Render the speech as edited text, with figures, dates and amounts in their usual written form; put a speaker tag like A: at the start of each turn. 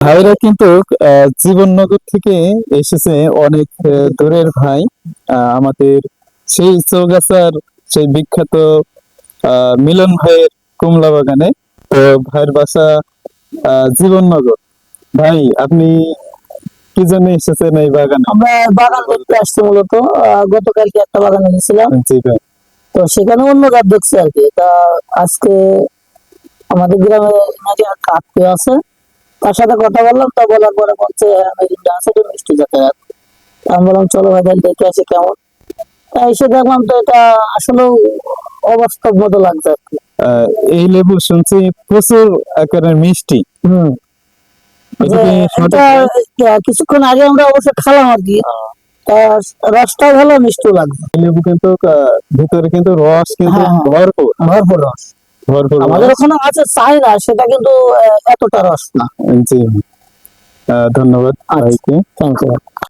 A: ভাইরা কিন্তু জীবননগর থেকে এসেছে, অনেক দূরের ভাই। আমাদের সেই চৌগাছার সেই বিখ্যাত মিলন ভাইয়ের কমলা বাগানে। তো ভাইয়ের বাসা জীবননগর। ভাই, আপনি কি জন্য এসেছেন এই বাগানে?
B: আমরা বাগান দেখতে আসছি মূলত। গতকালকে একটা বাগানে গেছিলাম,
A: জি ভাই।
B: তো সেখানে অন্য গাছ দেখছি আর কি। তা আজকে আমাদের গ্রামে নাকি এক আত্মীয় আছে, তার সাথে কথা বললাম। তা বলার পরে বলছে মেরিনটা আছে, এটা মিষ্টি জাতের আর কি। তা আমি বললাম চলো ভাই তাহলে দেখে আসি কেমন। তা এসে দেখলাম তো এটা আসলে অবাস্তব মতো লাগছে আর কি।
A: আহ, এই লেবু শুনছি প্রচুর আকারের মিষ্টি।
B: হম
A: এটা
B: যে
A: কি সঠিক
B: এটা
A: ভাই?
B: কিছুক্ষণ আগে আমরা অবশ্য খেলাম আর কি। তা রসটা ভালো, মিষ্টি লাগবে।
A: এই লেবু কিন্তু ভিতরে কিন্তু রস কিন্তু
B: হ্যাঁ, হ্যাঁ,
A: ভরপুর।
B: ভরপুর রস।
A: ভরপুর
B: আমাদের
A: রস।
B: ওখানে আছে চাই না, সেটা কিন্তু এতটা রস না।
A: জি। ধন্যবাদ
B: আচ্ছা,
A: ভাইকে।
B: Thank you.